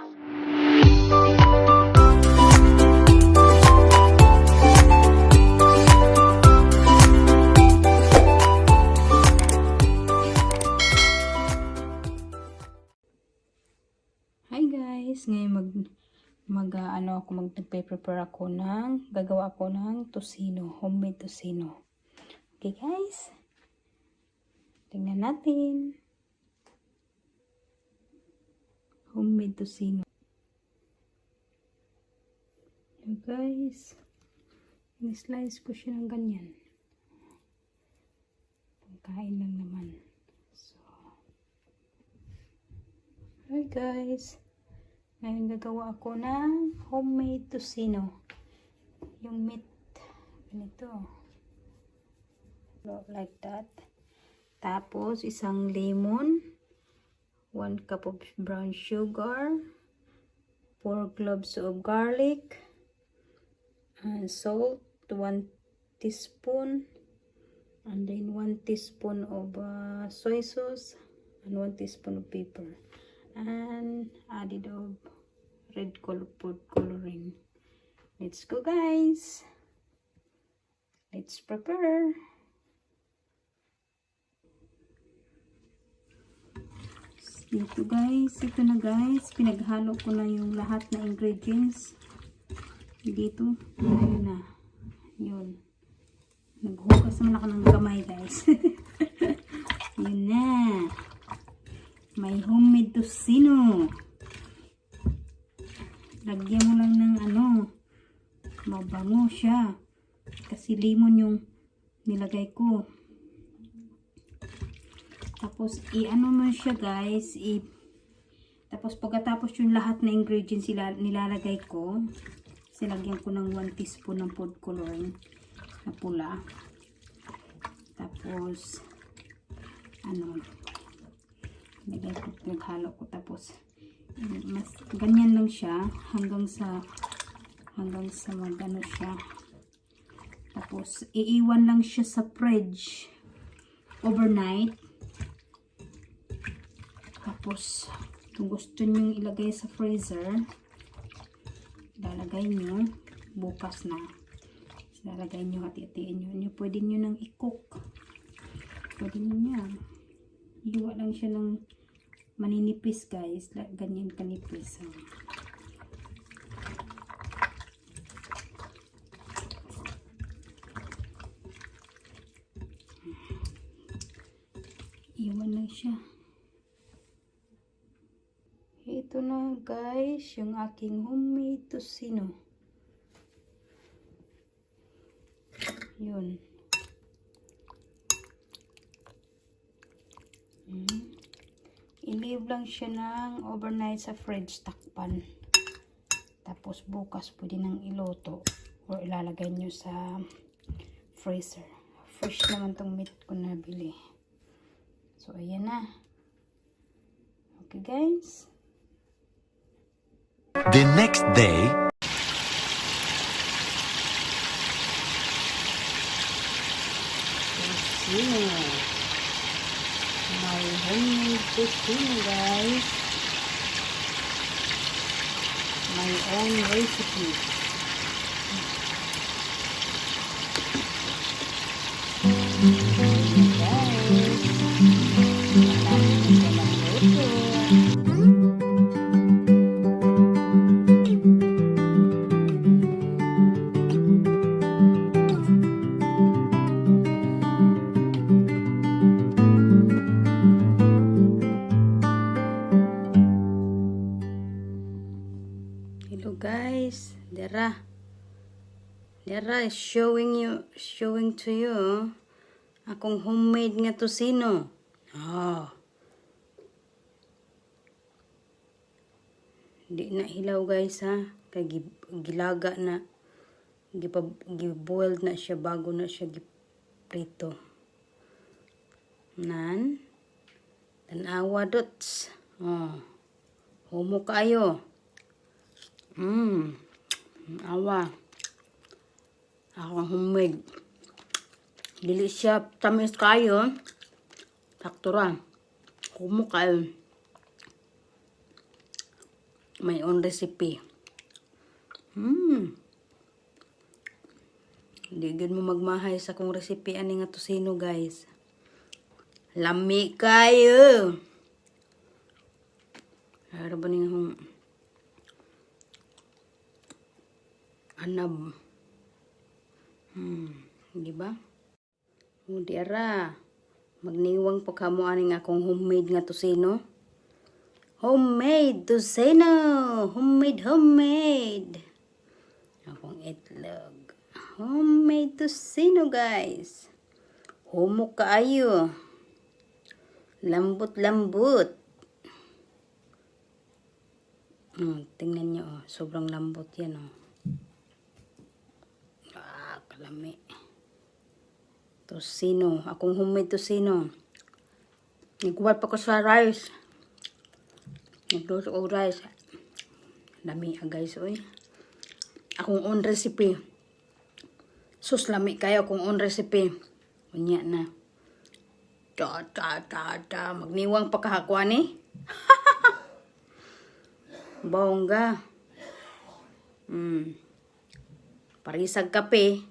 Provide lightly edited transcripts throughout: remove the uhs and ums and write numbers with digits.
Hi guys, ngayon magpe-prepare ako gagawa ako ng tocino, homemade tocino. Okay guys, tingnan natin. Homemade tocino. So guys, in-slice ko siya ng ganyan. Pagkain lang naman. So, hi guys, ngayon gagawa ako ng homemade tocino. Yung meat, ganito. Like that. Tapos, isang lemon, 1 cup of brown sugar, 4 cloves of garlic, and salt, 1 teaspoon, and then 1 teaspoon of soy sauce, and 1 teaspoon of pepper, and added of red food coloring. Let's go guys, let's prepare. Ito na guys, pinaghalo ko na yung lahat na ingredients dito. Ayun na, yun, naghugas naman ako ng kamay guys. Yun na, may homemade tocino. Lagyan mo lang ng mabango siya kasi lemon yung nilagay ko. Tapos i-ano mo siya guys, tapos pagkatapos yung lahat na ingredients nilalagay ko, silagyan ko ng 1 teaspoon ng food coloring na pula. Tapos naghalo ko, tapos mas ganyan lang siya hanggang sa magano siya. Tapos iiwan lang siya sa fridge overnight. Tapos kung gusto nyo ilagay sa freezer, lalagay nyo bukas na. Lalagay nyo, hati-hatiin nyo. Pwede nyo nang i-cook. Pwede nyo yan. Iwa lang siya ng maninipis guys. Ganyan kanipis. Iwan lang siya. Ito na guys, yung aking homemade tocino. Yun. I-leave lang siya ng overnight sa fridge, takpan. Tapos bukas pwede nang iluto or ilalagay nyo sa freezer. Fresh naman tong meat ko nabili. So ayan na. Okay guys. The next day, tocino. My homemade tocino guys. My own recipe. Hello guys, Dara is showing to you akong homemade nga tocino. Di na hilaw guys ha, kay gilaga na, giboiled na siya bago na siya giprito. Nan tanawa dots. Homo kayo. Awa. Ako homemade. Dili siya tamis kayo. Taktura. Homo kayo. My own recipe. Hindi gud mo magmahay sa kong recipe ani nga tusino, guys. Lami kayo. Ano ba ning hong anab? Di ba? O diara. Magniwang pa kamo ani nga akong homemade nga tusino. Homemade tusino. Homemade. Akong itlog. Homemade tusino, guys. Humo kaayo. Lambot-lambot. Tingnan nyo, oh. Sobrang lambot yan, oh. Kalami. Tusino. Akong homemade tusino. Nagkuha pa ko sa rice. Nagluto ko rice. Lami, guys, oy. Akong own recipe. Sus, lami kayo akong own recipe. Unya na. Magniwang pa kahakwa ni. Bongga. Parisag kape.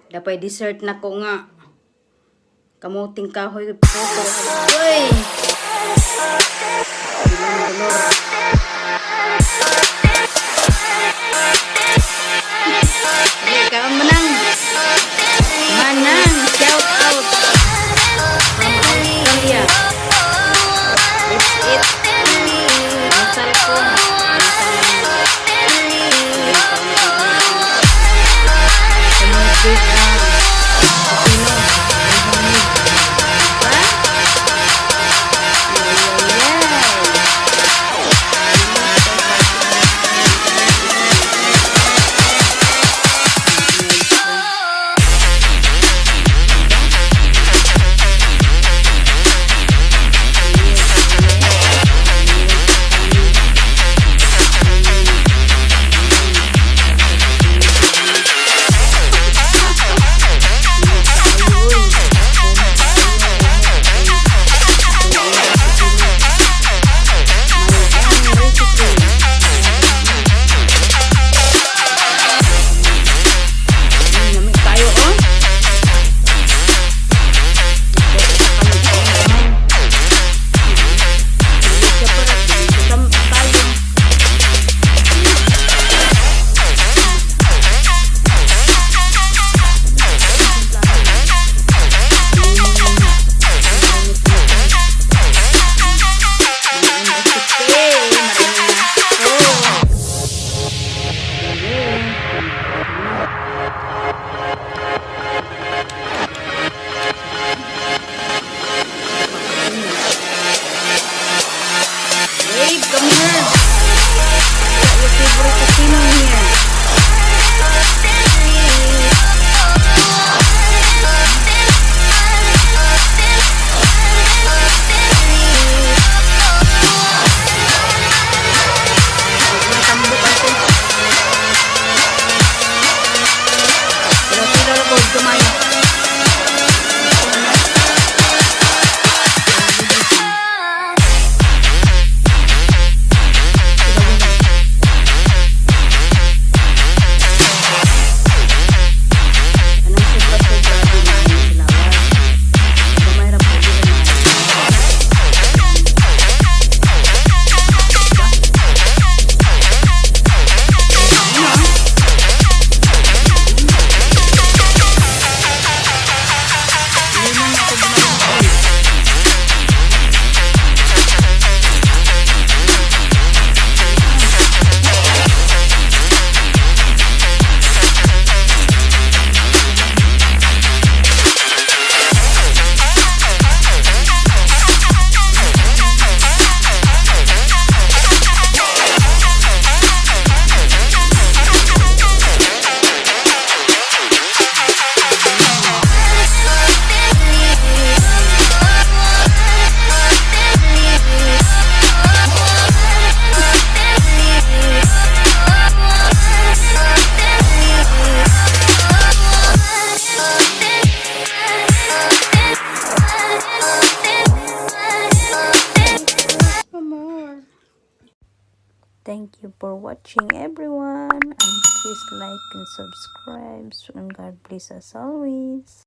Dapat dessert na ko nga. Kamuting kahoy. Uy! Ikaw manang. Manang. Shout out. From Australia. It's it. Masal ko. Thank you for watching, everyone, and please like and subscribe, and God bless us always.